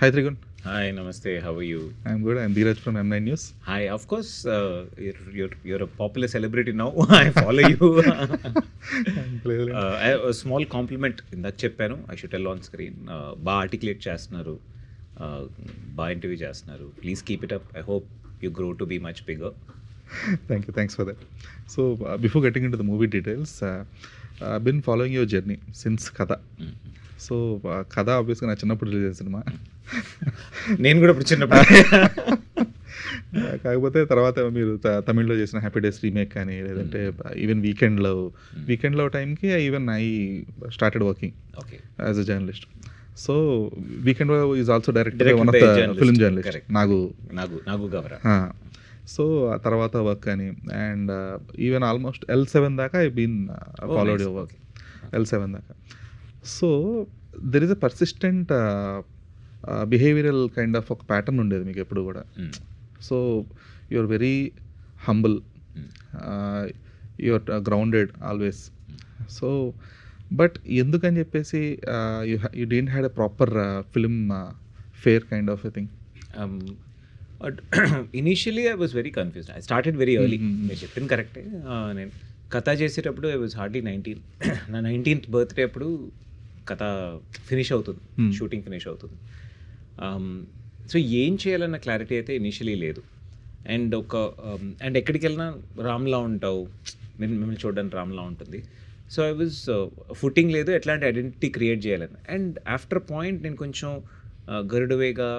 Hi Trigun. Hi, namaste. How are you? I'm good. I'm Dheeraj from M9 News. Hi. Of course, you're a popular celebrity now. I follow you. A small compliment ఇందాక చెప్పాను. I should tell on screen. బాగా articulate చేస్తున్నారు, బాగా interview చేస్తున్నారు. Please keep it up. I hope you grow to be much bigger. Thank you. Thanks for that. So before getting into the movie details, I've been following your journey since Kada. So కథ ఆబ్వియస్గా నా చిన్నప్పుడు release cinema. నేను కూడా ఇప్పుడు చిన్నప్పుడు కాకపోతే తర్వాత మీరు తమిళ్లో చేసిన హ్యాపీ డేస్ రీమేక్ కానీ లేదంటే ఈవెన్ వీకెండ్లో టైంకి I started working as a journalist. So weekend is also director one of the film journalist Nagu Gavara. So ఆ తర్వాత వర్క్ అని అండ్ ఈవెన్ ఆల్మోస్ట్ L7 దాకా I been followed your work L7 దాకా. So there is a persistent behavioural kind of ఒక pattern ఉండేది మీకు ఎప్పుడు కూడా. So you're very humble, you're grounded always. So but ఎందుకని చెప్పేసి you don't had a proper film fair kind of a thing. Initially I was very confused. I started very early. మీరు చెప్పింది కరెక్టే. నేను కథ చేసేటప్పుడు ఐ వాజ్ హార్డ్లీ 19. నా 19th birthday అప్పుడు కథ ఫినిష్ అవుతుంది, షూటింగ్ ఫినిష్ అవుతుంది. సో ఏం చేయాలన్న క్లారిటీ అయితే ఇనీషియలీ లేదు. అండ్ అండ్ ఎక్కడికి వెళ్ళినా రామ్లా ఉంటావు, మిమ్మల్ని చూడడానికి రామ్లా ఉంటుంది. సో ఐ వాజ్ ఫుటింగ్ లేదు, ఎట్లాంటి ఐడెంటిటీ క్రియేట్ చేయాలని. అండ్ ఆఫ్టర్ పాయింట్ నేను కొంచెం గరుడవేగా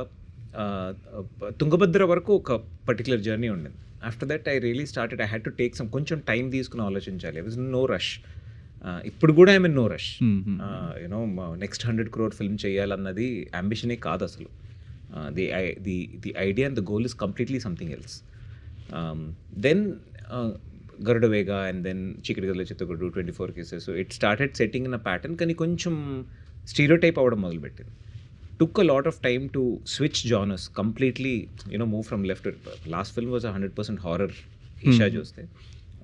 తుంగభద్ర వరకు ఒక పర్టికులర్ జర్నీ ఉండింది. After that I really started, I had to take కొంచెం టైం తీసుకుని ఆలోచించాలి. I was no rush. ఇప్పుడు కూడా I mean no rush. You know next 100 crore film చేయాలన్నది అంబిషనే కాదు అసలు. The idea and the goal is completely something else. Then Garudavega and then Chikati Gadilo Chithakotudu, 24 cases. So it started setting in a pattern. కానీ కొంచెం stereotype అవ్వడం మొదలుపెట్టింది. took a lot of time to switch genres completely, move from left to right. Last film was 100% horror. Isha చూస్తే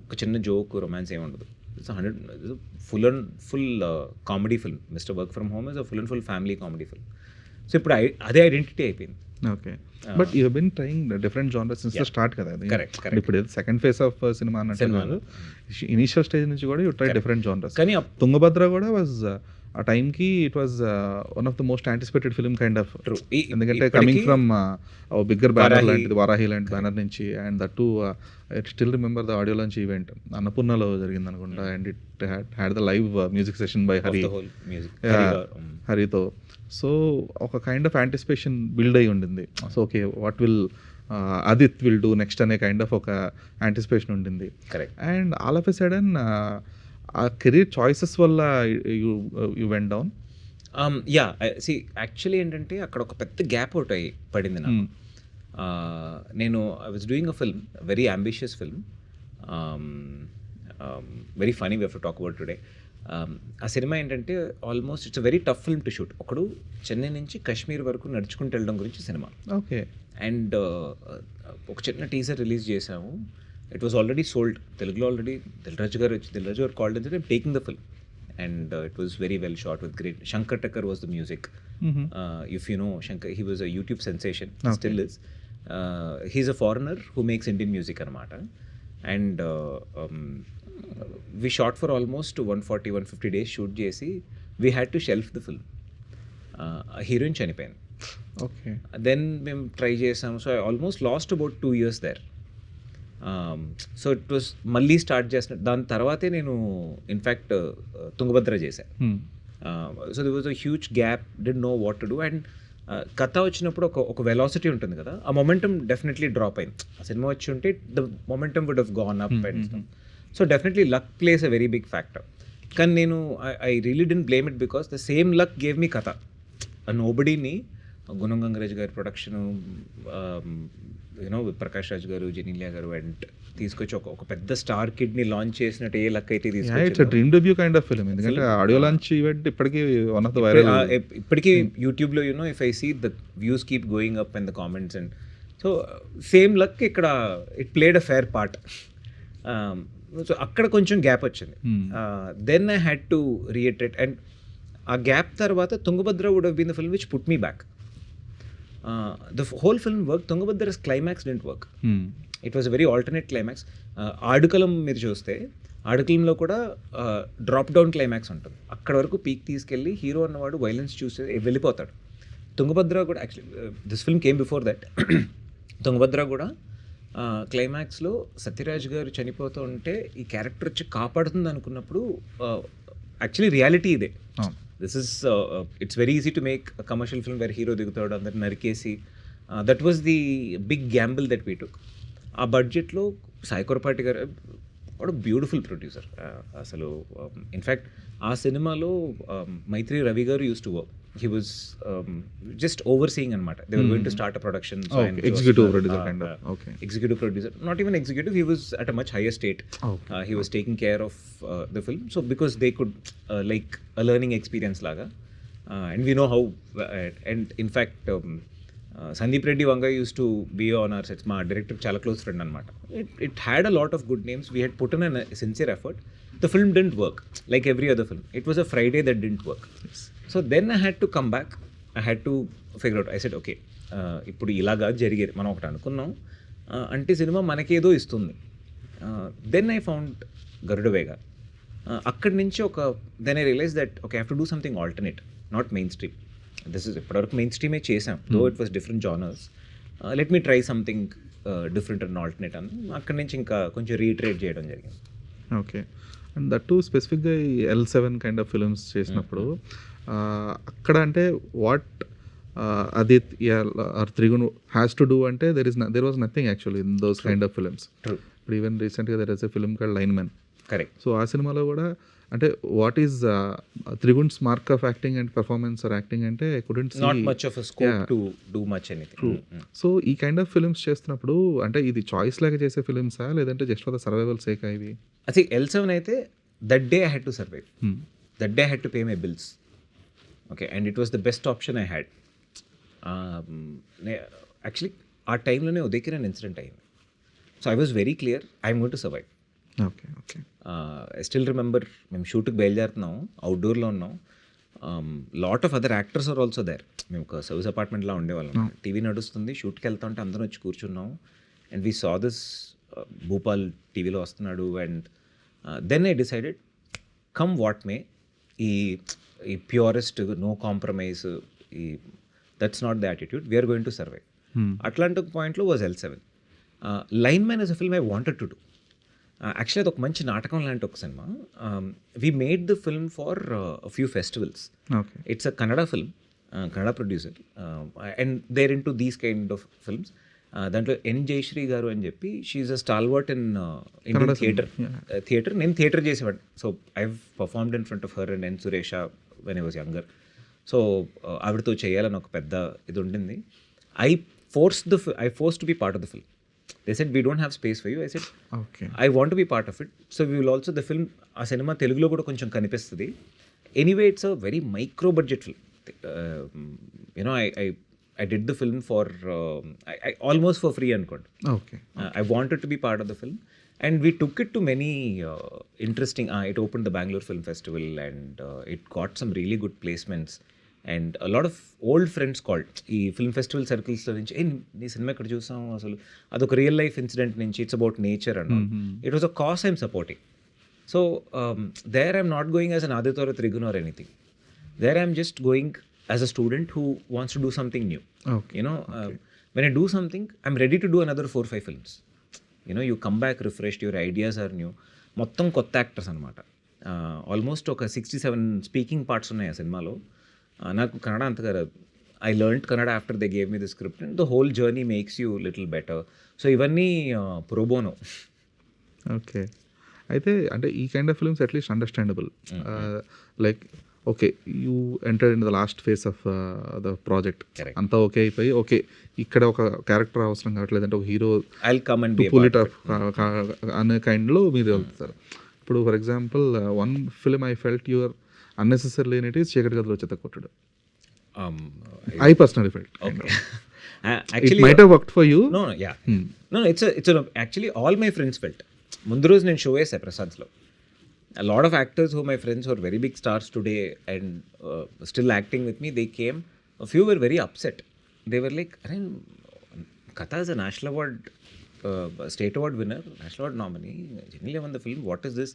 ఒక చిన్న joke, romance ఏమి ఉండదు. It's 100 full comedy film. Mister work from home is a full and full family comedy film. So ఇప్పుడు అదే identity అయిపోయింది. Okay, but you been trying different genres since the start కదా. Correct. ఇప్పుడు second phase of cinema అన్నట్టు initial stage నుంచి కూడా you try different genres. కానీ తుంగభద్ర కూడా వాజ్ ఆ టైంకి it was one of the most anticipated film kind of. ఎందుకంటే కమింగ్ ఫ్రమ్ బిగ్గర్ బ్యానర్ లాంటిది, వారాహి లాంటి బ్యానర్ నుంచి, and that to it still remember the audio launch event అన్నపూర్ణలో జరిగింది అనుకుంటా. And it had the live music session by హరితో. So ఒక kind of anticipation build అయి ఉండింది. So okay, what will Adith will do next అనే kind of ఒక anticipation ఉండింది. And all of a sudden ఆ కెరీర్ చాయిసెస్ వల్ల యూ వెంట్ డౌన్. యాక్చువల్లీ ఏంటంటే అక్కడ ఒక పెద్ద గ్యాప్ ఒకటి పడింది నాకు. నేను I was doing a film, very ambitious film, very funny, we have to talk about today. ఆ సినిమా ఏంటంటే almost it's a very tough film to shoot. ఒకడు చెన్నై నుంచి కాశ్మీర్ వరకు నడుచుకుంటూ వెళ్ళడం గురించి సినిమా. ఓకే. అండ్ ఒక చిన్న టీజర్ రిలీజ్ చేసాము. It was already sold. తెలుగులో ఆల్రెడీ దిల్రాజు గారు called and taking the film. And it was very well shot with great. Shankar Tucker was the music. If you know Shankar, he was a YouTube sensation, still is. He's a foreigner who makes Indian music అనమాట. And we shot for almost 140-150 days shoot చేసి we had to shelf the film. Heroine చనిపోయింది. Okay. Then మేము try చేసాం. So I almost lost about 2 years there. So it was మళ్ళీ start చేసిన. దాని తర్వాతే నేను ఇన్ఫ్యాక్ట్ తుంగభద్ర చేశాను. So the was a huge gap, did know what to do. And కథ వచ్చినప్పుడు ఒక వెలాసిటీ ఉంటుంది కదా, ఆ మొమెంటం డెఫినెట్లీ డ్రాప్ అయింది. ఆ సినిమా వచ్చి ఉంటే the momentum would have gone up and so definitely luck plays a very big factor. కానీ నేను I really don't blame it because the same luck gave me కథ. నోబడీని గుణం గంగరాజ్ గారి ప్రొడక్షను, ప్రకాష్ రాజ్ గారు, జెనీలియా గారు అండ్ తీసుకొచ్చి ఒక పెద్ద స్టార్ కిడ్ని లాంచ్ చేసినట్టు ఏ లక్ అయితే తీసుకొచ్చి dream debut kind of film. ఎందుకంటే ఆడియో లాంచ్ ఈవెంట్ ఇప్పటికీ వన్ ఆఫ్ ద వైరల్. ఇప్పటికీ యూట్యూబ్లో if I see the views keep going up and the comments. And so same luck ఇక్కడ it played a fair part. So అక్కడ కొంచెం gap వచ్చింది. Then I had to reiterate. And ఆ gap తర్వాత Tungabhadra would have been the film which put me back. The whole film work. తుంగభద్రస్ climax didn't work. It was a very alternate climax. Aadukalam మీరు చూస్తే ఆడుకలంలో కూడా drop down climax ఉంటుంది. అక్కడ వరకు peak తీసుకెళ్ళి hero అన్నవాడు వైలెన్స్ చూసి వెళ్ళిపోతాడు. తుంగభద్ర కూడా actually this film came before that. Tungabhadra కూడా క్లైమాక్స్లో సత్యరాజ్ గారు చనిపోతూ ఉంటే ఈ క్యారెక్టర్ వచ్చి కాపాడుతుంది అనుకున్నప్పుడు యాక్చువల్లీ రియాలిటీ ఇదే. This is it's very easy to make commercial film where hero దిగుతాడు అందరు నరికేసి. That was the big gamble that we took. ఆ బడ్జెట్లో సాయి కొరపాటి గారు వాడు బ్యూటిఫుల్ ప్రొడ్యూసర్ అసలు. ఇన్ఫ్యాక్ట్ ఆ సినిమాలో మైత్రి రవి గారు use to work. He was just over seeing అనమాట. They were going to start a production. Executive producer, not even executive, he was at a much higher state. He was taking care of the film. So because they could like a learning experience లాగా. And we know how. And in fact Sandeep Reddy Vanga use to be on our sets. మా director చాలా close friend అనమాట. It had a lot of good names. We had put in a sincere effort. The film didn't work like every other film. It was a Friday that didn't work. So then I had to come back. I had to figure out. I said okay, ఇప్పుడు ఇలాగా జరిగేది మనం ఒకటి అనుకున్నాం అంటే cinema మనకేదో ఇస్తుంది. Then I found Garudavega. అక్కడి నుంచి then I realise that okay, I have to do something alternate, not mainstream. This is ఇప్పటివరకు మెయిన్ స్ట్రీమే చేసాం, though it was different genres. Let me try something different and alternate అని అక్కడి నుంచి ఇంకా కొంచెం రీట్రేట్ చేయడం జరిగింది. ఓకే. అండ్ దట్ టు స్పెసిఫిక్గా ఈ L7 కైండ్ ఆఫ్ ఫిల్మ్స్ చేసినప్పుడు అక్కడ అంటే what Aditya or Trigun has to do అంటే there was nothing actually in those kind of films. ఇప్పుడు ఈవెన్ రీసెంట్గా there is a film called line man. Correct. So ఆ సినిమాలో కూడా అంటే what is Trigun's mark of acting and performance or acting అంటే couldn't see not much of a scope to do much anything. True. So ఈ kind of films చేస్తున్నప్పుడు అంటే ఇది choice లాగా చేసే ఫిల్మ్సా లేదంటే just for the survival sake ఇవి? ఐ థింక్ L7 అయితే that day I had to survive. That day I had to pay my bills. Okay, and it was the best option I had. Actually ఆ టైంలోనే Uday Kiran incident అయింది. So I was very clear I'm going to survive. Okay. Okay. I still remember, మేము షూట్కి బయలుదేరుతున్నాం, అవుట్డోర్లో ఉన్నాం. Lot of other actors are also there. మేము ఒక సర్వీస్ అపార్ట్మెంట్లో ఉండేవాళ్ళం. టీవీ నడుస్తుంది, షూట్కి వెళ్తా ఉంటే అందరం వచ్చి కూర్చున్నాం. And we saw this Bhupal టీవీలో వస్తున్నాడు. And then I decided come what may, ఈ purest no compromise, that's not the attitude, we're going to survive. అట్లాంటి ఒక పాయింట్లో was L7. Line man is a film I wanted to do. Actually అది ఒక మంచి నాటకం లాంటి ఒక సినిమా. We made the film for few festivals. It's a Kannada film, Kannada producer, and there in to these kind of films. దాంట్లో N Jayashree గారు అని చెప్పి, she's a stalwart in Indian theatre. నేను థియేటర్ చేసేవాడు. So I performed in front of her and N Suresh when I was younger. So ఆవిడతో చేయాలని ఒక పెద్ద ఇది ఉండింది. I forced to be part of the film. They said, we don't have space for you. I said, okay, I want to be part of it. So we will also, the film, ఆ cinema తెలుగులో కూడా కొంచెం కనిపిస్తుంది. Anyway it's a very micro budget film. You know I did the film for almost for free అనుకోండి. Okay. I wanted to be part of the film. And we took it to many interesting, it opened the Bangalore Film Festival and it got some really good placements. And a lot of old friends called ఈ film festival సర్కిల్స్లో నుంచి, నీ cinema ఎక్కడ చూసాం, అసలు అదొక real life incident నుంచి, it's about nature and it was a cause I'm supporting. So there I'm not going as an Aditya or Trigun or anything. There I'm just going as a student who wants to do something new. You know when I do something I'm ready to do another 4-5 films. You know you come back refreshed, your ideas are new. మొత్తం కొత్త actors అనమాట. Almost ఒక 67 speaking parts ఉన్నాయి ఆ సినిమాలో. నాకు కన్నడ అంతగా I learned Kannada after they gave me the script and the whole journey makes you little better. So ఇవన్నీ ప్రోబోనో. ఓకే. అయితే అంటే ఈ kind of films at least understandable. Like okay, you enter in the last face of the project, అంతా okay అయిపోయి okay ఇక్కడ ఒక character అవసరం కావట్లేదు అంటే ఒక హీరో పుల్ ఇట్ అప్ అనే కైండ్లో మీరు వెళ్తారు. ఇప్పుడు for example one film I felt your unnecessarily in it is చీకటి గదిలో చెత్త కొట్టుడు. I personally felt actually it might have worked for you. No, it's actually all my friends felt. ముందు రోజు నేను షో వేసా ప్రసాద్స్లో. A lot of actors who my friends who are very big stars today and still acting with me, they came, a few were very upset. They were like అరే కథ is a national award state award winner, national award nominee, genuinely one the film, what is this.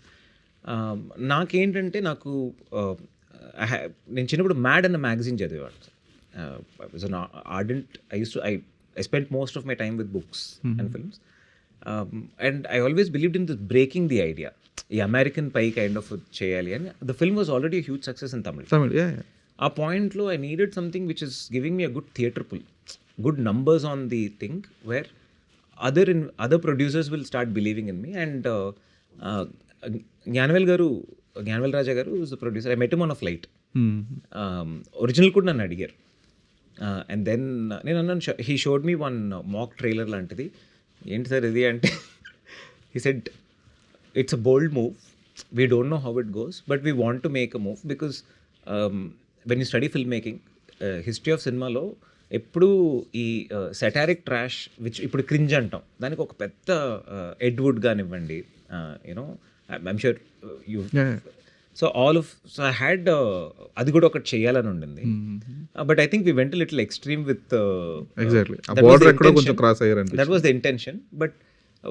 నాకేంటంటే నాకు నేను చిన్నప్పుడు mad అన్న magazine చదివేవాడు. Was an ardent. I spent most of my time with books and films. And I always believed in this breaking the idea. ఈ American pie kind of చేయాలి అని. The film was already huge success in Tamil. ఆ పాయింట్లో I needed something which is giving me a good theatre pull, good numbers on the thing where other producers will start believing in me. And Gnanavel Raja గారు is the producer. I met him on a flight. Original కూడా నన్ను అడిగారు. అండ్ దెన్ నేను అన్నాను, he showed me one mock trailer లాంటిది. ఏంటి సార్ ఇది అంటే, he said it's a bold move, we don't know how it goes, but we want to make a move because when you study film making, history of సినిమాలో ఎప్పుడూ ఈ సెటారిక్ trash which ఇప్పుడు cringe అంటాం, దానికి ఒక పెద్ద ఎడ్వుడ్ కానివ్వండి, you know I'm sure you. So so I had అది కూడా ఒకటి చేయాలని ఉండింది. But I think we went little extreme with that was the intention. But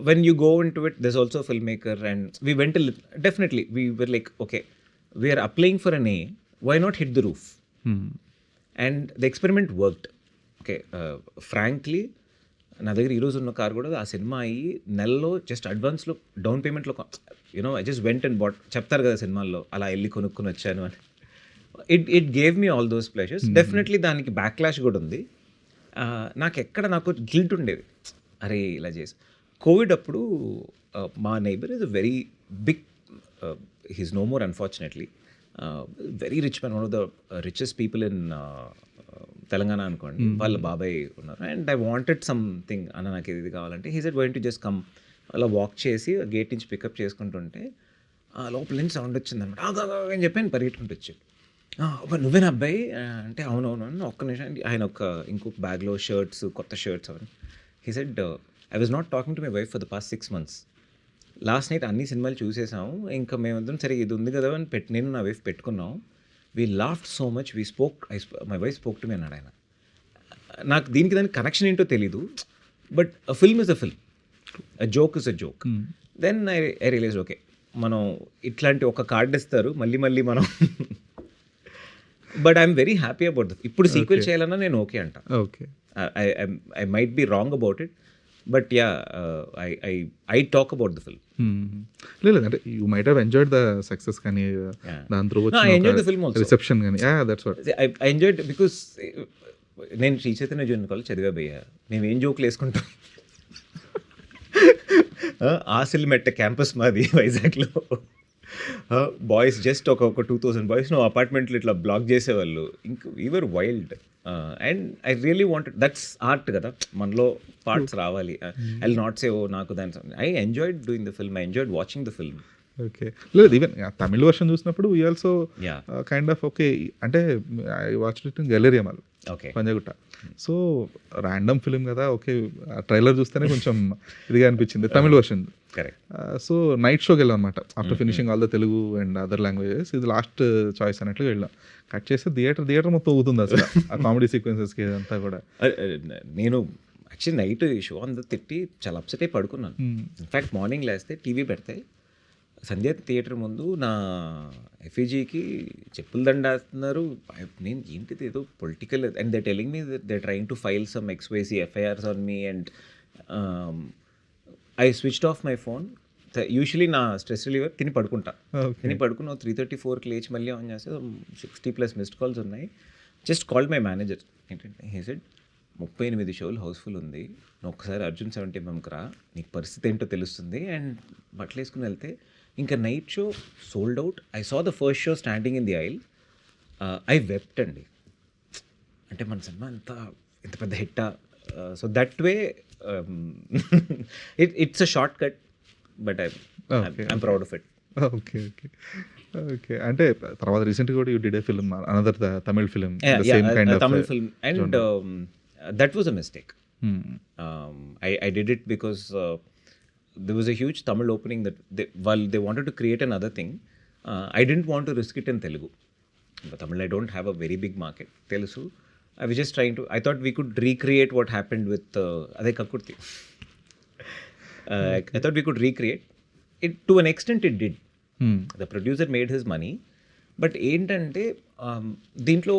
when you go into it, there's also a filmmaker, and we went definitely we were like, okay, we are applying for an A, why not hit the roof? And the experiment worked. Okay, frankly, నా దగ్గర ఈరోజు ఉన్న car కూడా ఆ సినిమా అయ్యి నెలలో just అడ్వాన్స్లో డౌన్ పేమెంట్లో, you know I just went and bought. చెప్తారు కదా సినిమాల్లో, అలా వెళ్ళి కొనుక్కొని వచ్చాను అని. It gave me all those pleasures. Definitely దానికి బ్యాక్లాష్ కూడా ఉంది. నాకు గిల్ట్ ఉండేది, అరే ఇలా చేసి. కోవిడ్ అప్పుడు మా neighbour is a very big, he's no more unfortunately, very rich man, one of the richest people in Telangana అనుకోండి. వాళ్ళ బాబాయ్ ఉన్నారు. అండ్ ఐ వాంటెడ్ సంథింగ్ అన్న, నాకు ఇది కావాలంటే he said going to just come. అలా వాక్ చేసి గేట్ నుంచి పికప్ చేసుకుంటుంటే లోపల నుంచి సౌండ్ వచ్చింది అనమాట అని చెప్పి ఆయన పరిగెట్టుకుంటూ వచ్చాడు. నువ్వేనా అబ్బాయి అంటే అవునవును అని. ఒక్క నిమిషం, ఆయన ఇంకొక బ్యాగ్లో షర్ట్స్, కొత్త షర్ట్స్ అవన్నీ. He said I was not talking to my wife for the past 6 months. Last night అన్ని సినిమాలు చూసేసాము, ఇంకా మేమందరం సరే ఇది ఉంది కదా అని నేను నా వైఫ్ పెట్టుకున్నాం. We laughed so much, we spoke, my wife spoke to me అన్నాడు ఆయన. నాకు దీనికి దానికి కనెక్షన్ ఏంటో తెలీదు, but a film is a film, a joke is a joke. Then I realise, okay, మనం ఇట్లాంటి ఒక కార్డ్ ఇస్తారు మళ్ళీ మనం. But I'm very happy about ఇప్పుడు సీక్వెల్ చేయాలన్నా నేను ఓకే అంట. Okay, I might be wrong about it, but yeah, I talk about the film. లేదు అంటే you might have enjoyed the success కానీ దాని through I enjoyed the film also, reception కానీ. That's what I enjoyed because నేను Sri Chaitanya junior college చదివా భయ్యా. మేము ఏం జోకులు వేసుకుంటాం. ఆసిల్మెట్ట క్యాంపస్ మాది వైజాగ్లో. బాయ్స్ జస్ట్ ఒక 2000 బాయ్స్ అపార్ట్మెంట్లు ఇట్లా బ్లాక్ చేసేవాళ్ళు. ఇంక we were wild. And I really wanted, that's art కదా, మనలో పార్ట్స్ రావాలి. I will not say oh నాకు దాని, I enjoyed doing the film, I enjoyed watching the film. Okay, లేదు ఈవెన్ తమిళ వర్షన్ చూసినప్పుడు we also kind of okay, అంటే I watched it in Galleria mall, Panjagutta. So random film కదా, okay, trailer చూస్తేనే కొంచెం ఇదిగా అనిపించింది తమిళ వర్షన్. సో నైట్ షోకి వెళ్ళాం అనమాట, after finishing all the Telugu and other languages. ఇది లాస్ట్ చాయిస్ అన్నట్లు వెళ్ళాం. కట్ చేస్తే థియేటర్ మొత్తం ఊగుతుంది అసలు, ఆ కామెడీ సీక్వెన్సెస్కి అంతా కూడా. నేను యాక్చువల్లీ నైట్ షో అంతా తిట్టి చాలా అప్సెట్ అయి పడుకున్నాను. ఇన్ఫ్యాక్ట్ మార్నింగ్ లేస్తే టీవీ పెడితే సంధ్య థియేటర్ ముందు నా ఎఫ్ఈజీకి చెప్పులు దండేస్తున్నారు. నేను ఏంటిది ఏదో political, and they telling me they trying to file some XYZ FIRs on me. And I switched off my phone. Usually నా స్ట్రెస్ రిలీవర్ తిని పడుకుంటా. తిని పడుకున్న 3:34కి లేచి మళ్ళీ ఆన్ చేస్తే 60+ మిస్డ్ కాల్స్ ఉన్నాయి. Just called my manager. ఏంటంటే హీ సెడ్ 38 షోలు హౌస్ఫుల్ ఉంది, నువ్వు ఒకసారి అర్జున్ 70mmకి రా, నీకు పరిస్థితి ఏంటో తెలుస్తుంది. అండ్ బట్టలు వేసుకుని వెళ్తే ఇంకా night show sold out. I saw the first show standing in the aisle. I wept అండి. అంటే మన సినిమా ఇంత పెద్ద హిట్టా. So that way it's a short cut, but I'm proud of it. Okay okay okay. అంటే తర్వాత రీసెంట్గా కూడా you did a film, another Tamil film, Tamil film, and that was a mistake. I did it because there was a huge Tamil opening that while they wanted to create another thing, I didn't want to risk it in Telugu. But Tamil, I don't have a very big market. Telugu, I was just trying to, I thought we could recreate what happened with అదే కక్కుర్తి. I thought we could recreate it. To an extent it did. The producer made his money. But ఏంటంటే దీంట్లో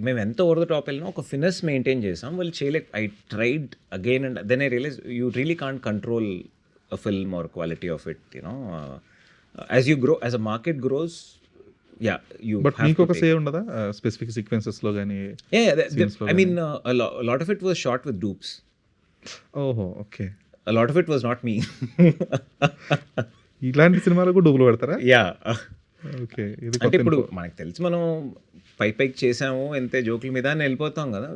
మేము ఎంత over the top వెళ్ళినా ఒక finesse maintain చేసాం. వాళ్ళు చేయలేక I tried again and then I realise you really can't control a film or quality of it, you know. As you grow, as a market grows, yeah you but మీకు ఒక say ఉండదా specific సీక్వెన్సెస్లో కానీ? I mean lot of it was shot with dupes. ఓహో, okay. Lot of it was not me. ఇలాంటి సినిమాలకు డబ్బులు పెడతారా? యా. ఓకే. అంటే ఇప్పుడు మనకు తెలిసి మనం పైకి చేసాము ఎంతే జోకుల మీద అని వెళ్ళిపోతాం కదా.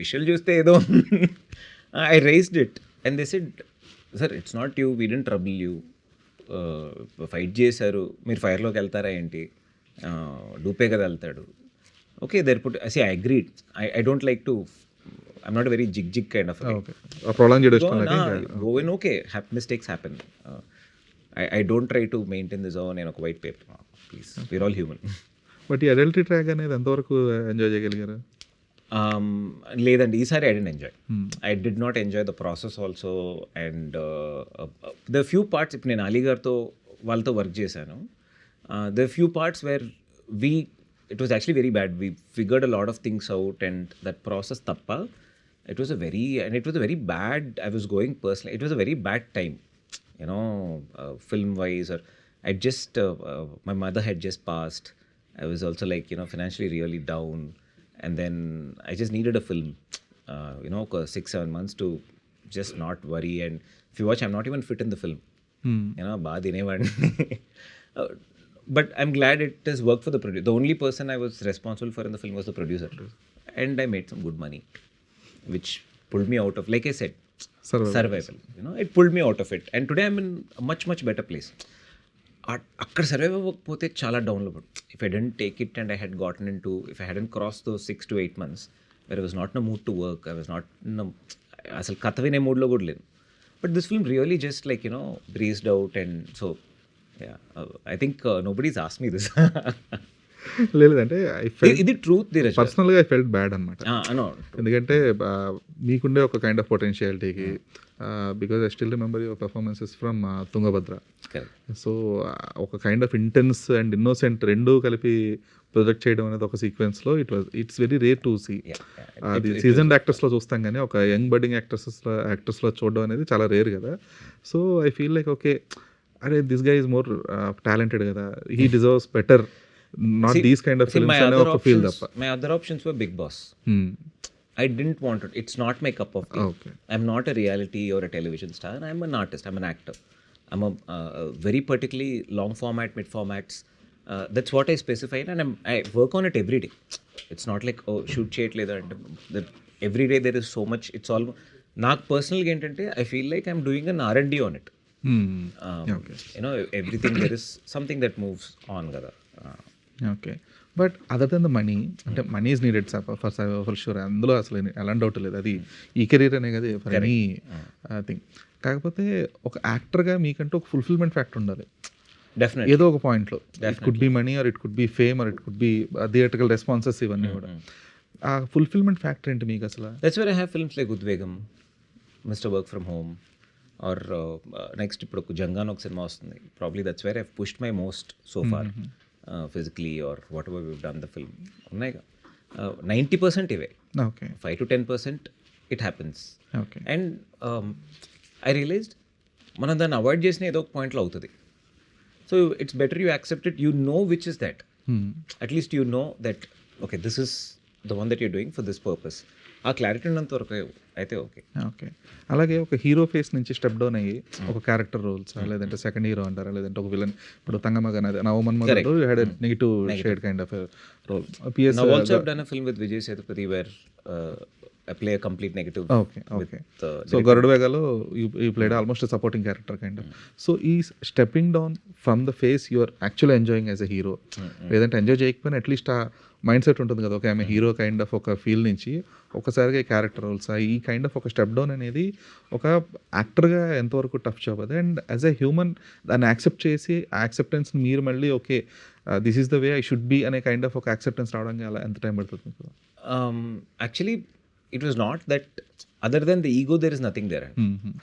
విషయాలు చూస్తే ఏదో I raised it and they said, sir it's not you, we don't trouble you, fight చేశారు, మీరు ఫైర్లోకి వెళ్తారా ఏంటి, డూపే కదా వెళ్తాడు. Okay, there put I agreed. I don't like to, I'm not very jig kind of prolong చేయడం. Go in, okay, mistakes happen. I don't try to maintain the zone in a white paper. Please, we're all human. But ఈ adultery track అనేది ఎంతవరకు enjoy చేయగలిగారు? లేదండి, ఈసారి I didn't enjoy. I did not enjoy the process also. And the few parts, ఇప్పుడు నేను అలీ గారితో వాళ్ళతో వర్క్ చేశాను. The few parts where it was actually very bad. We figured a lot of things out and that process తప్ప it was a very bad, I was going personal, it was a very bad time, you know, film wise, or I just my mother had just passed. I was also like, you know, financially really down, and then I just needed a film, you know, 6-7 months to just not worry. And if you watch, I'm not even fit in the film, you know, baad inevan. But I'm glad it has worked for the producer. The only person I was responsible for in the film was the producer, and I made some good money, which pulled me out of, like I said, survival. You know, it pulled me out of it, and today I'm in a much better place. అక్కడ survive అవ్వకపోతే చాలా డౌన్లో పడు. If I didn't take it and I had gotten in to, if I hadn't cross those 6 to 8 months where I was not in a mood to work, I was not in అసలు కథ వినే మూడ్లో కూడా లేదు. But this film really just like, you know, breezed out. And so yeah, I think nobody's asked me this. లేదంటే ఇది truth, Dheeraj. పర్సనల్గా I felt bad అనమాట. ఎందుకంటే మీకుండే ఒక కైండ్ ఆఫ్ పొటెన్షియాలిటీకి, because I still remember your performances from Tungabhadra. So ఒక kind of intense and innocent రెండూ కలిపి ప్రొజెక్ట్ చేయడం అనేది ఒక సీక్వెన్స్లో it's very rare to see. అది సీజన్డ్ యాక్టర్స్లో చూస్తాం కానీ ఒక యంగ్ బడ్డింగ్ యాక్టర్స్లో చూడడం అనేది చాలా రేర్ కదా. So I feel like, okay, అరే this guy is more talented కదా, he deserves better, not these kind of films. My other options were Bigg Boss. I didn't want it. It's not my cup of tea. Okay. I'm not a reality or a television star. I'm an artist. I'm an actor. I'm a very particularly long format, mid formats. That's what I specified, and I work on it every day. It's not like, oh, shoot cheyat leda ante. Every day there is so much. It's all నాకు పర్సనల్గా ఏంటంటే I feel like I'm doing an R&D on it. You know, everything there is something that moves on కదా. Okay. But other than the money, అంటే money is needed for sure, అందులో అసలు ఎలాంటి doubt లేదు. అది ఈ కెరీర్ అనే కదా ఫర్ ఎనీ థింగ్. కాకపోతే ఒక యాక్టర్గా మీకంటూ ఒక ఫుల్ఫిల్మెంట్ ఫ్యాక్టర్ ఉండాలి ఏదో ఒక పాయింట్లో. It could be money, or it could be fame, or it could be theatrical responses, ఇవన్నీ కూడా. ఆ ఫుల్ఫిల్మెంట్ ఫ్యాక్టర్ ఏంటి మీకు అసలు? That's where I have films like Udvegam, mister work from home, or next ఇప్పుడు జంగాన్ ఒక సినిమా వస్తుంది. Probably that's where I have pushed my most so far. Physically or whatever we've done the film, 90% ఇవే. Okay. 5 to 10% it happens. Okay. And I realized మనం దాన్ని avoid చేసిన ఏదో ఒక పాయింట్లో అవుతుంది. So it's better you accept it, you know which is that. At least you know that okay, this is the one that you're doing for this purpose. ఆ clarity ఉన్నంత వరకు అయితే ఓకే. ఓకే. అలాగే ఒక హీరో ఫేస్ నుంచి step down అయ్యి ఒక character roles, లేదంటే సెకండ్ హీరో అంటారా, లేదంటే ఒక విలన్, ఇప్పుడు తంగమగన్ నవమన్మగన్లో had negative shade kind of role. PS Now also I've done a film with Vijay Sethupathi where I play a complete negative. Okay. So Garudavegalo you played almost a supporting character kind of. So ఈ stepping down from the phase you are actually enjoying as a hero, లేదంటే enjoy చేయకపోయినా at least ఆ mindset ఉంటుంది కదా, okay ఆమె hero kind of ఒక feel నుంచి ఒకసారిగా క్యారెక్టర్ రోల్స్, ఈ కైండ్ ఆఫ్ ఒక స్టెప్ డౌన్ అనేది ఒక యాక్టర్గా ఎంతవరకు టఫ్ జాబ్ అది, అండ్ యాజ్ ఎ హ్యూమన్ దాన్ని యాక్సెప్ట్ చేసి ఆ యాక్సెప్టెన్స్ని మీరు మళ్ళీ okay this is the way I should be అనే కైండ్ ఆఫ్ ఒక యాక్సెప్టెన్స్ రావడానికి అలా ఎంత టైం పడుతుంది మీకు? Actually, it was not that. Other than the ego, there is nothing there.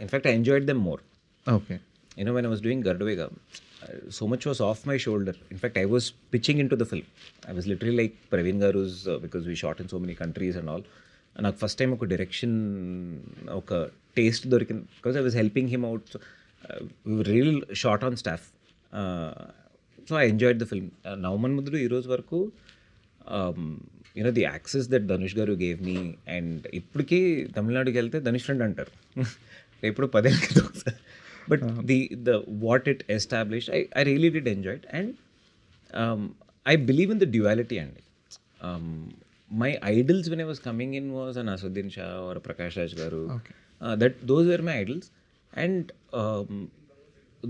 In fact, I enjoyed them more. Okay. You know, when I was doing Gardavega, so much was off my shoulder. In fact, I was pitching into the film. I was literally like Praveen Garu's, because we shot in so many countries and all. And నాకు first time ఒక direction ఒక taste దొరికింది because I was helping him out. So we real short on staff. So I enjoyed the film. నవమన్ ముద్దులు ఈరోజు వరకు you know the access that Dhanush garu gave me. And ఇప్పటికీ తమిళనాడుకి వెళ్తే ధనుష్ ఫ్రెండ్ అంటారు. ఎప్పుడు 10 ఏళ్ళ క్రితం ఒకసారి. But the what it establish, I really did enjoy it. And I believe in the duality అండి. My idols when I was coming in was an Asuddin Shah or Prakash Raj Garu. Okay. Those were my idols. And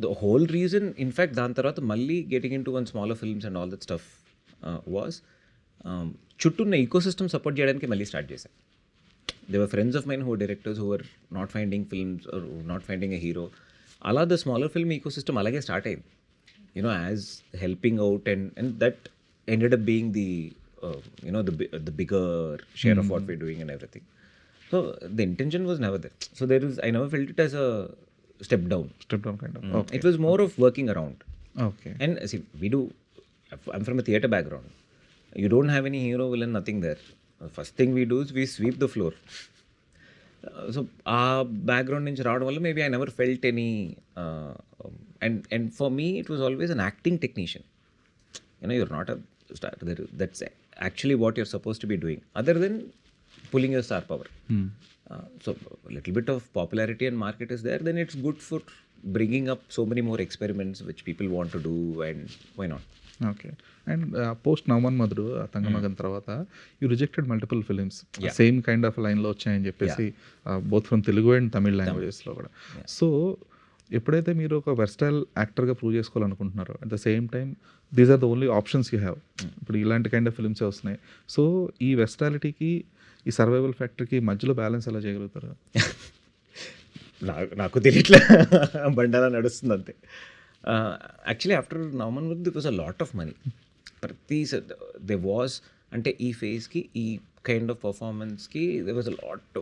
the whole reason, in fact, దాని తర్వాత మళ్ళీ getting into one smaller films and all that stuff was చుట్టూ ఉన్న eco system support చేయడానికి మళ్ళీ start చేశాను. They were friends of mine who were directors who were not finding films or not finding a hero. అలా the smaller film ecosystem అలాగే start అయింది, you know, as helping out. And that ended up being the the bigger share of what we're doing and everything. So the intention was never there. So I never felt it as a step down kind of. Okay. It was more of working around. Okay. And see, I'm from a theatre background. You don't have any hero, villain, nothing there. First thing we do is we sweep the floor. So our background నుంచి రావడం వల్ల maybe I never felt any and for me it was always an acting technician. You know, you're not a star. That's actually what you're supposed to be doing, other than pulling your star power. So a little bit of popularity and market is there, then it's good for bringing up so many more experiments which people want to do, and why not? Okay. And post నవమన్ మధుడు తంగమగన్ తర్వాత you rejected multiple films Yeah. Same kind of లైన్లో వచ్చాయని చెప్పేసి both from Telugu and Tamil లాంగ్వేజెస్లో కూడా. So ఎప్పుడైతే మీరు ఒక వెర్స్టైల్ యాక్టర్గా ప్రూవ్ చేసుకోవాలనుకుంటున్నారో at the same time these are the only options you have. ఇప్పుడు ఇలాంటి కైండ్ ఆఫ్ ఫిల్మ్సే వస్తున్నాయి. సో ఈ వెర్స్టాలిటీకి ఈ సర్వైవల్ ఫ్యాక్టర్కి మధ్యలో బ్యాలెన్స్ ఎలా చేయగలుగుతారు? నాకు తెలియట్లే, బండారా నడుస్తుంది అంతే. యాక్చువల్లీ ఆఫ్టర్ నవమన్ ముద్దు there was a lot of money. ప్రతి దే వాజ్ అంటే ఈ ఫేజ్కి ఈ కైండ్ ఆఫ్ పర్ఫార్మెన్స్కి they was a lot,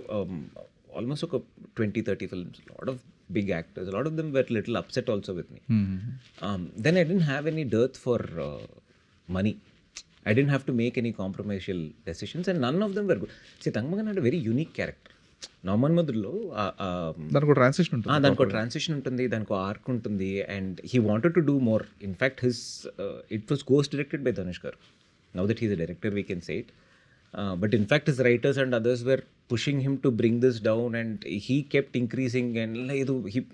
almost ఒక 20-30 films, lot of big actors. A lot of them were little upset also with me. Then I didn't have any dearth for money. I didn't have to make any compromisal decisions, and none of them were good. See, Tangmagan had a very unique character. నవమన్ మధులో దానికి ఒక transition ఉంటుంది. దానికి ఒక transition ఉంటుంది, దానికి ఒక arc ఉంటుంది, and he wanted to do more. In fact it was కోస్ట్ directed by Dhanush garu. Now that he's a director we can say it. But in fact, his writers and others were pushing him to bring this down, and he kept increasing, and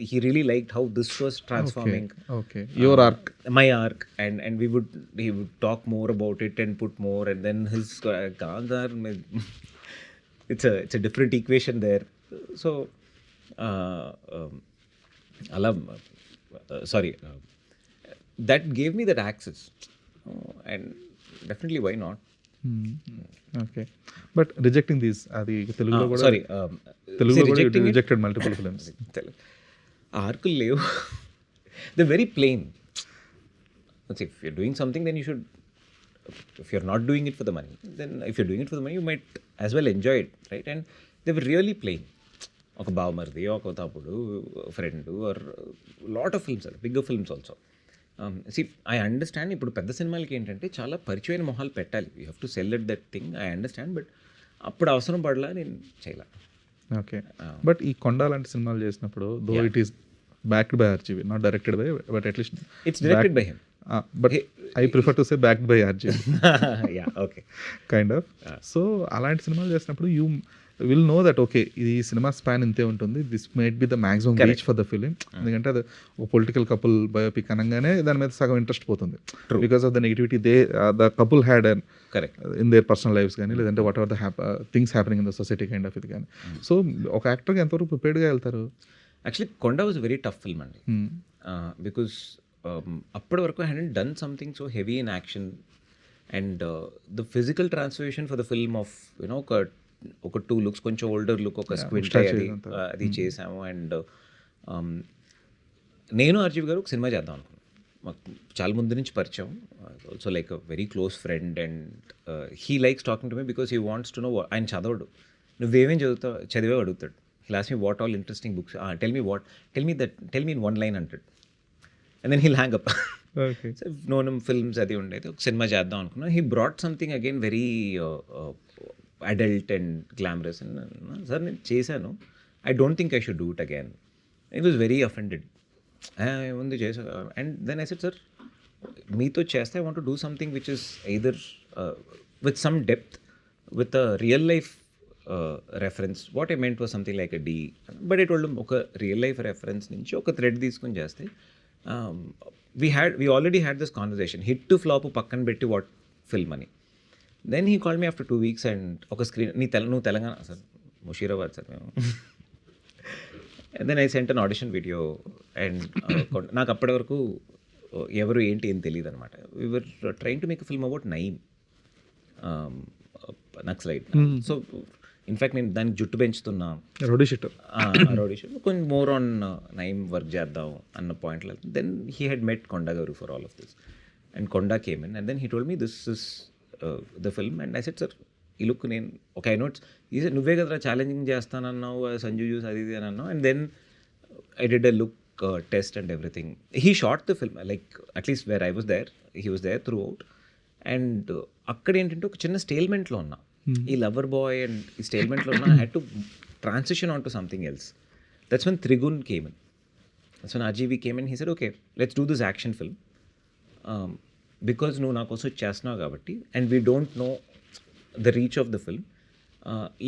he really liked how this was transforming. Okay. Your arc. My arc, and he would talk more about it and put more, and then his Gandhar, it's a different equation there. So that gave me that access, and definitely why not. Okay. But rejecting these అది తెలుగులో కూడా rejected multiple films. ఆర్కులు లేవు, they very plain. If you're doing something then you should, if you're not doing it for the money, then if you're doing it for the money you might as well enjoy it, right? And they were really plain. ఒక బావమరిది, ఒక తప్పుడు, friend, or lot of films, bigger films also. See, I understand. ఇప్పుడు పెద్ద సినిమాలకి ఏంటంటే చాలా పరిచయమైన మొహాలు పెట్టాలి, you have to sell it that thing. I understand, but అప్పుడు అవసరం పడలా, నేను చేయలే. ఓకే. బట్ ఈ కొండ లాంటి సినిమాలు చేసినప్పుడు though it is backed by RGV, not directed by, but at least it's directed by him. But I prefer to say backed by RGV. Yeah, okay, kind of. So అలాంటి సినిమాలు చేసినప్పుడు you will know that okay ఈ సినిమా span ఇంతే ఉంటుంది, this might be the maximum reach for the film. ఎందుకంటే అది ఒక పొలిటికల్ కపుల్ బయోపిక్ అనగానే దాని మీద సగం ఇంట్రెస్ట్ పోతుంది because of the negativity the couple had in their personal lifes కానీ, లేదంటే whatever the things happening in the society kind of ఇది కానీ. సో ఒక యాక్టర్కి ఎంతవరకు ప్రిపేర్డ్గా వెళ్తారు? యాక్చువల్లీ కొండ వాజ్ వెరీ టఫ్ ఫిల్మ్ అండి, బికాస్ అప్పటి వరకు I hadn't done something so heavy in action, and the physical transformation for the film of you know ఒక 2 లుక్స్, కొంచెం ఓల్డర్ లుక్, ఒక స్క్వింట్ అది చేసాము. అండ్ నేను ఆర్జీవి గారు ఒక సినిమా చేద్దాం అనుకున్నాను. మాకు చాలా ముందు నుంచి పరిచయం, also like a very close friend, and he likes talking to me because he wants to know. ఆయన చదవడు, నువ్వేమేం చదివే అడుగుతాడు. He last me what all interesting books, tell me in one line అంటాడు, and then he'll hang up. Okay. So నోనం films అది ఉండేది, ఒక సినిమా చేద్దాం అనుకున్నా. He brought something again very adult and glamorous. Sir నేను చేశాను, I don't think I should do it again. I was very offended. ఏముంది చేసా. And then I said, sir మీతో చేస్తే I want to do something which is either with some depth, with a real life reference. What I meant was something like a D, but I told him ఒక real life reference నుంచి ఒక thread తీసుకుని చేస్తే. We already had this conversation, hit to flop పక్కన పెట్టి what film అని. Then he called me after 2 weeks and ఒక screen, నువ్వు తెలంగాణ సార్, ముషీరాబాద్ సార్ మేము. And then I sent an audition video, and నాకు అప్పటి వరకు ఎవరు ఏంటి ఏం తెలియదు అనమాట. We were trying to make a film about Nayeem, Naxalite. So in fact నేను దానికి జుట్టు పెంచుతున్నా, రౌడీ షీటర్. రౌడీషన్ కొంచెం మోర్ ఆన్ నయీం వర్క్ చేద్దాం అన్న పాయింట్లో. Then he had met Konda garu for all of this, and Konda came in, and then he told me this is the film. And I said, sir ఈ look నేను ఒక ఐ నోట్స్, ఈ నువ్వే కదా ఛాలెంజింగ్ చేస్తానన్నావు, సంజు జ్యూస్ అది ఇది అని అన్నావు. And then I did a look test and everything. He shot the film, like at least where I was there, he was there throughout. And అక్కడ ఏంటంటే ఒక చిన్న స్టేల్మెంట్లో ఉన్నా, ఈ లవర్ బాయ్ అండ్ ఈ స్టేల్మెంట్లో ఉన్నా. I had to transition on to something else. That's when Trigun came in, that's when RGV came in. He said, okay let's do this action film because నువ్వు నా కోసం చేస్తున్నావు కాబట్టి, and we don't know the reach of the film.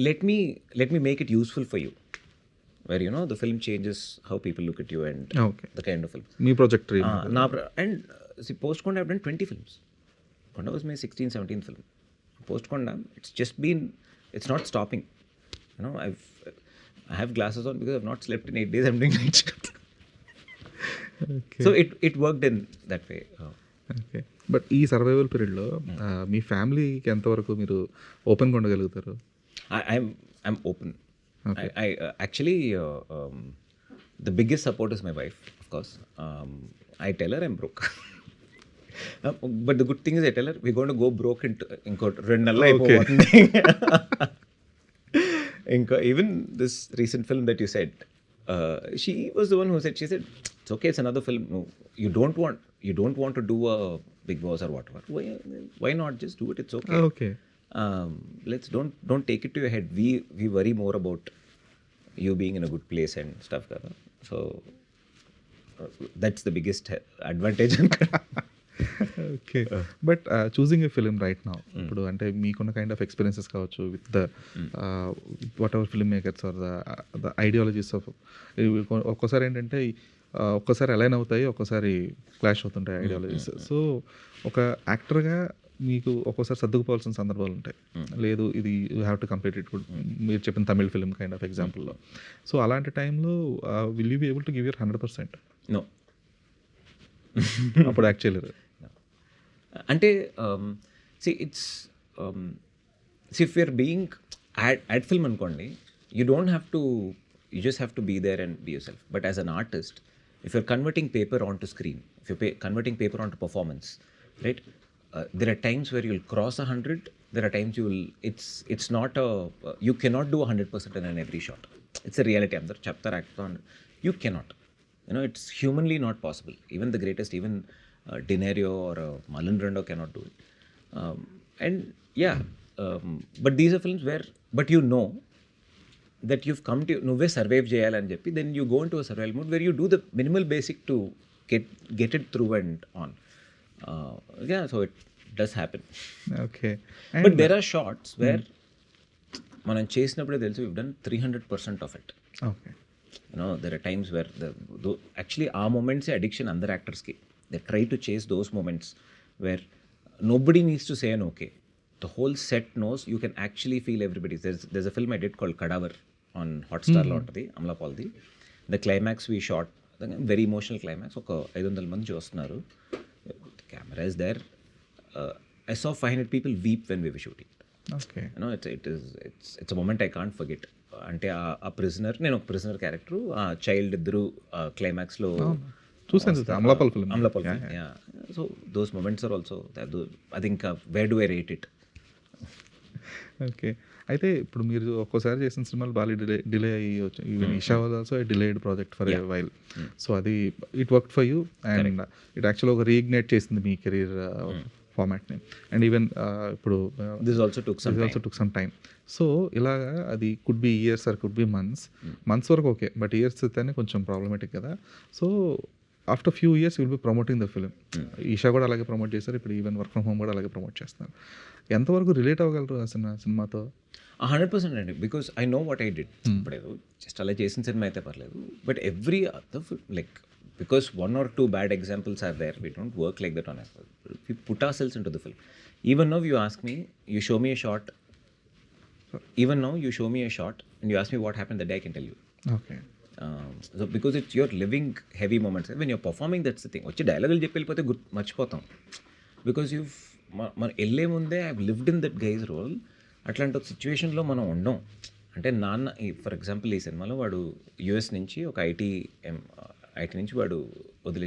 Let me make it useful for you, where you know the film changes how people look at you and Okay. the kind of film. Me project And see, post Konda I've done 20 films. Konda was my 16th 17th film. Post Konda it's not stopping, you know. I have glasses on because I've not slept in 8 days. I'm doing night shift. Okay. So it worked in that way. Okay. But ఈ survival పీరియడ్లో మీ ఫ్యామిలీకి ఎంతవరకు మీరు ఓపెన్గా ఉండగలుగుతారు? I'm open. I actually the biggest support is my wife, of course. I tell her I'm broke. But the good thing is I tell her we're going to go broke into inko 2 నెలలు అయిపోతుంది. ఇంకా even this recent film that you said, she was the one who said, it's okay, it's another film. No, you don't want to do a Big Boss or whatever. Why not just do it? It's okay. Okay. Let's don't take it to your head. We worry more about you being in a good place and stuff kada. So that's the biggest advantage. Okay. But choosing a film right now, ఇప్పుడు అంటే మీకున్న kind of experiences కావచ్చు with the whatever film makers or the ideologies of, ఒక్కోసారి ఏంటంటే ఒక్కోసారి align అవుతాయి, ఒక్కోసారి clash అవుతుంటాయి ఐడియాలజీస్. సో ఒక యాక్టర్గా మీకు ఒక్కోసారి సర్దుకుపోవాల్సిన సందర్భాలు ఉంటాయి. లేదు ఇది you have to complete it, మీరు చెప్పిన తమిళ్ ఫిల్మ్ కైండ్ ఆఫ్ ఎగ్జాంపుల్లో. సో అలాంటి టైంలో will you be able to give your 100%? No. అప్పుడు యాక్ట్ చేయలేరు. అంటే it's if you're being ad film అనుకోండి, you don't have to, you just have to be there and be yourself. But as an artist, if you're converting paper onto screen, if you converting paper on to performance, right, there are times where you'll cross 100, there are times it's not you cannot do 100% in every shot. It's a reality. అందరు చెప్తారు actor, you cannot, you know, it's humanly not possible. Even the greatest, even Denario or Marlon Brando cannot do it. And yeah, but these are films where, but you know that you've come to, నువ్వే survive చేయాలని చెప్పి, then you go into a survival mode where you do the minimal basic to get it through and on. Yeah, so it does happen. Okay. But there are shots where మనం చేసినప్పుడే తెలుసు we've done 300% of it. Okay. You know, there are times where actually ఆ moments addiction అందరు యాక్టర్స్కి. They try to chase those moments where nobody needs to say an okay. The whole set knows, you can actually feel everybody. There's a film I did called Kadavar on Hotstar లో ఉంటుంది, Amala పాల్ది. The climax we shot, very emotional climax. ఒక 500 మంది చూస్తున్నారు, camera is there. I saw 500 people weep when we were shooting. Okay. You know, it's a moment I can't forget. అంటే ఆ prisoner, నేను ఒక prisoner character, ఆ చైల్డ్ ఇద్దరు క్లైమాక్స్లో చూసాను Amala Paul film. Amala Paul so those moments are also అది ఇంకా where do I rate it. Okay. అయితే ఇప్పుడు మీరు ఒక్కోసారి చేసిన సినిమాలు బాగా డిలే అయ్యి వచ్చాయి. Even Eesha was also delayed project for a while. So అది it work for you and it యాక్చువల్గా ఒక రీఇగ్నైట్ చేసింది మీ కెరీర్ ఫార్మాట్ని. అండ్ ఈవెన్ ఇప్పుడు this also took some time. So ఇలాగా అది could be years or could be months వరకు ఓకే, బట్ ఇయర్స్ అయితేనే కొంచెం ప్రాబ్లమేటిక్ కదా. So after few years will be promoting the film. Eesha కూడా అలాగే ప్రమోట్ చేస్తారు, ఇప్పుడు ఈవెన్ వర్క్ ఫ్రమ్ హోమ్ కూడా అలాగే ప్రమోట్ చేస్తున్నారు. ఎంతవరకు రిలేట్ అవ్వగలరు ఆ సినిమాతో? 100% అండి, because I know what I did. ఇప్పుడు ఏదో జస్ట్ అలా చేసిన సినిమా అయితే పర్లేదు, but every other like because 1 or 2 bad examples are there, we don't work like that on us. We put ourselves into the film. Even now you ask me, you show me a shot, and you ask me what happened that day, I can tell you. Okay. So because it's your living heavy moments, when you're performing, that's the thing. వచ్చి డైలాగులు చెప్పి వెళ్ళిపోతే మర్చిపోతాం, because మనం వెళ్ళే ముందే I lived in that guy's role. అట్లాంటి ఒక సిచ్యువేషన్లో మనం ఉండం. అంటే నాన్న ఫర్ ఎగ్జాంపుల్ ఈ సినిమాలో వాడు యూఎస్ నుంచి ఒక ఐటీ నుంచి వాడు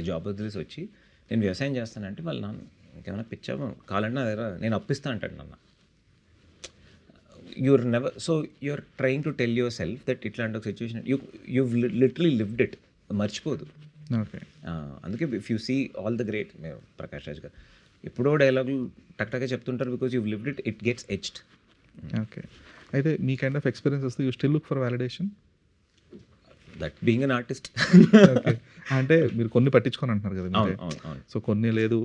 జాబ్ వదిలేసి వచ్చి నేను వ్యవసాయం చేస్తానంటే వాళ్ళ నాన్న ఇంకేమైనా పిచ్చా కావాలన్నా నేను అప్పిస్తా అంటాడు నాన్న. you're never, so you're trying to tell yourself that ఇట్లాంటి ఒక situation you've literally lived it, మర్చిపోదు. ఓకే. అందుకే if you see all the great Prakash Raj garu ఎప్పుడో డైలాగులు టక్టకే చెప్తుంటారు, because you lived it, it gets edged. Okay. అయితే మీ కైండ్ ఆఫ్ ఎక్స్పీరియన్స్ వస్తే you still look for validation? That being an artist. Okay. అంటే మీరు కొన్ని పట్టించుకొని అంటున్నారు కదా మీరే. అవును. సో కొన్ని లేదు,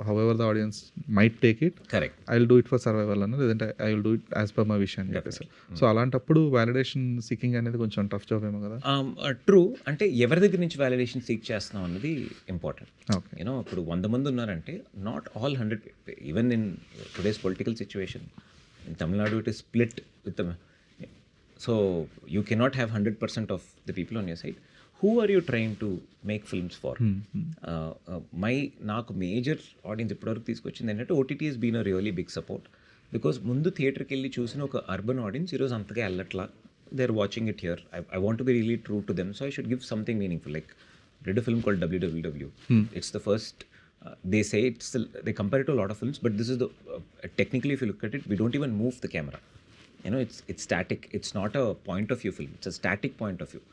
how ever the audience might take it, correct, I will do it for survival అన్న, లేదంటే I will do it as per my wish అని చెప్పేసి. సో అలాంటప్పుడు వాలిడేషన్ సీకింగ్ అనేది కొంచెం టఫ్ జాబ్ ఏమో కదా? ట్రూ. అంటే ఎవరి దగ్గర నుంచి వాలిడేషన్ సీక్ చేస్తున్నాం అన్నది ఇంపార్టెంట్. ఓకే. యూనో ఇప్పుడు 100 మంది ఉన్నారంటే not all 100, even in today's political situation in Tamil Nadu it is split with, so you cannot have 100% of the people on your side. Who are you trying to make films for? నాకు major audience ఇప్పటివరకు తీసుకొచ్చింది ఏంటంటే OTT has been a really big support, because ముందు థియేటర్కి వెళ్ళి చూసిన ఒక urban audience ఈరోజు అంతగా వెళ్ళట్లా. They are watching it here. I want to be really true to them, so I should give something meaningful. Like did a film called WWW. It's the first, they say it's they compare it to a lot of films, but this is the technically if you look at it, we don't even move the camera. You know, it's static. It's not a point of view film. It's a static point of view.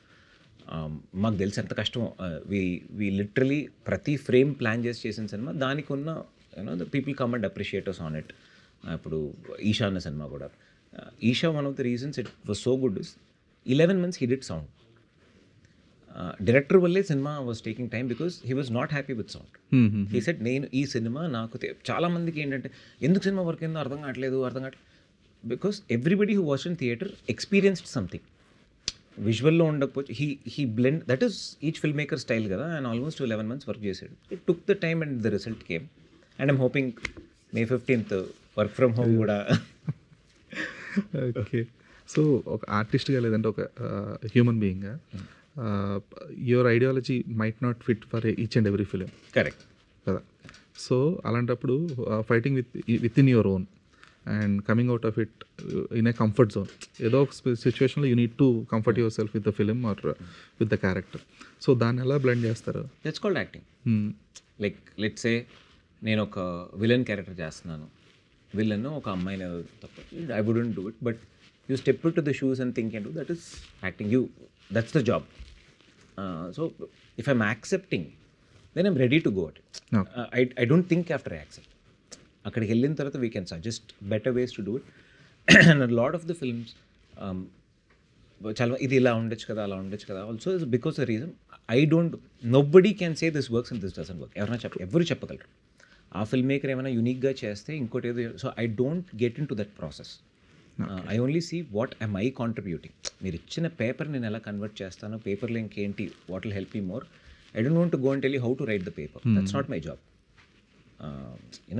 మాకు తెలిసి ఎంత కష్టం. we literally ప్రతి frame plan చేసిన సినిమా దానికి ఉన్న you know the people come and appreciate us on it. ఇప్పుడు ఈషా అన్న సినిమా కూడా, Eesha one of the reasons it was so good is 11 months he did sound. Director వల్లే సినిమా was taking time because he was not happy with sound. He said నేను ఈ cinema నాకు చాలామందికి ఏంటంటే ఎందుకు సినిమా వర్క్ అయిందో అర్థం కావట్లేదు, because everybody who watch in theatre experienced something. విజువల్లో ఉండకపోవచ్చు, he blend, that is each film maker style కదా. అండ్ ఆల్మోస్ట్ 11 months వర్క్ చేశాడు. It took the time and the result came. And I'm hoping May 15th work from home కూడా. Okay. So ఒక ఆర్టిస్ట్గా లేదంటే ఒక human బీయింగ్గా your ideology might not fit for each and every film. Correct కదా. So అలాంటప్పుడు fighting with in your own and coming out of it in a comfort zone, ఏదో ఒక సిచ్యువేషన్లో you need to comfort yourself with the film or with the character. So దాన్ని ఎలా blend చేస్తారు? That's called acting. Like let's say నేను ఒక villain character చేస్తున్నాను, villain ఒక అమ్మాయిని తప్ప, I wouldn't do it, but you step to the shoes and think and do, that is acting. That's the job. So if I'm accepting, then I'm ready to go at it. No. I don't think after I accept. అక్కడికి వెళ్ళిన తర్వాత we can suggest better ways to do it. And a lot of the films, చాలా ఇది ఇలా ఉండొచ్చు కదా, అలా ఉండొచ్చు కదా, also is because the reason nobody can say this works and this doesn't work. ఎవరు చెప్పగలరు. ఆ ఫిల్మ్ మేకర్ ఏమైనా యూనిక్గా చేస్తే ఇంకోటి ఏదో. So I don't get into that process. I only see what I'm I contributing. మీరు ఇచ్చిన పేపర్ నేను ఎలా కన్వర్ట్ చేస్తాను, పేపర్లో ఇంకేంటి, what will help me more. I don't want to go and tell you how to write the paper. That's not my job.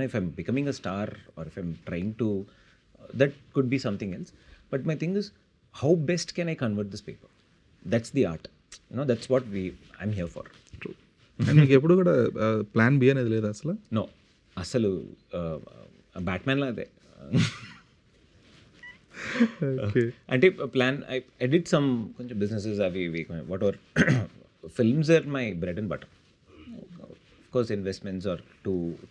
If I'm becoming a star or if I'm trying to, that could be something else. But my thing is, how best can I convert this paper? That's the art. That's what I'm here for. True. And మీకు ఎప్పుడు కూడా plan B అనేది లేదా అసలు? No. అసలు బ్యాట్మ్యాన్లా అదే. అంటే ప్లాన్ ఐ డిడ్ సమ్ కొంచెం బిజినెసెస్ అవి whatever. Films are my bread and butter. Course investments are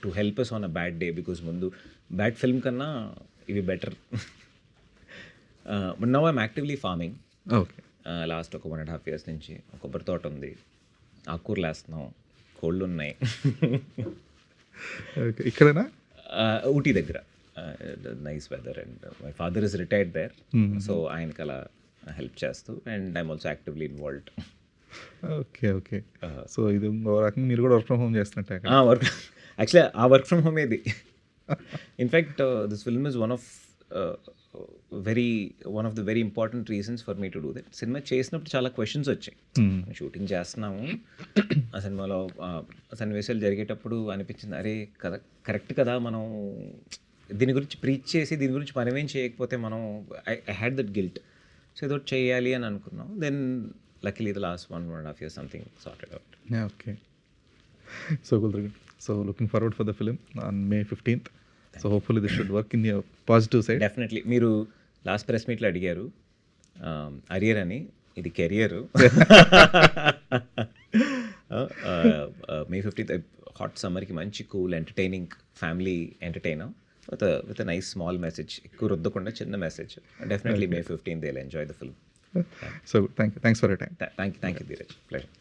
to help us on a bad day, because ముందు బ్యాడ్ ఫిల్మ్ కన్నా ఇవి better. Now I'm actively farming. Okay. Last ఒక 1.5 years నుంచి కొబ్బరి తోట ఉంది, ఆకుకూరలు వేస్తున్నాం, కోళ్ళు ఉన్నాయి. ఓకే. ఇక్కడేనా? ఊటీ దగ్గర. Nice weather and my father is retired there, so ఆయనకి అలా హెల్ప్ చేస్తూ and I'm also actively involved. Okay. Okay. So ఇది ఇంకో రకంగా మీరు కూడా వర్క్ ఫ్రమ్ హోమ్ చేస్తున్నట్టే అక్కడ. వర్క్ యాక్చువల్లీ ఆ వర్క్ ఫ్రమ్ హోమ్ ఇది. In fact this film is one of the very important reasons for me to do that. Cinema చేసినప్పుడు చాలా క్వశ్చన్స్ వచ్చాయి. షూటింగ్ చేస్తున్నాము, ఆ సినిమాలో సన్నివేశాలు జరిగేటప్పుడు అనిపించింది, అరే కదా కరెక్ట్ కదా, మనం దీని గురించి ప్రీచ్ చేసి దీని గురించి మనమేం చేయకపోతే మనం I had that guilt. So ఏదో చేయాలి అని అనుకున్నాం. Then luckily the last 1.5 years something sorted out. Okay. So కుదరదు. So looking forward for the film on May 15th. So hopefully this should work in your positive side. Definitely. మీరు last press మీట్లో అడిగారు arrear అని, ఇది career. May 15th hot సమ్మర్కి మంచి cool entertaining family entertainer with a nice small message, ఎక్కువ రుద్దకుండా చిన్న message. Definitely May 15th they'll enjoy the film. So thanks for your time. Thank you, Dheeraj. Pleasure.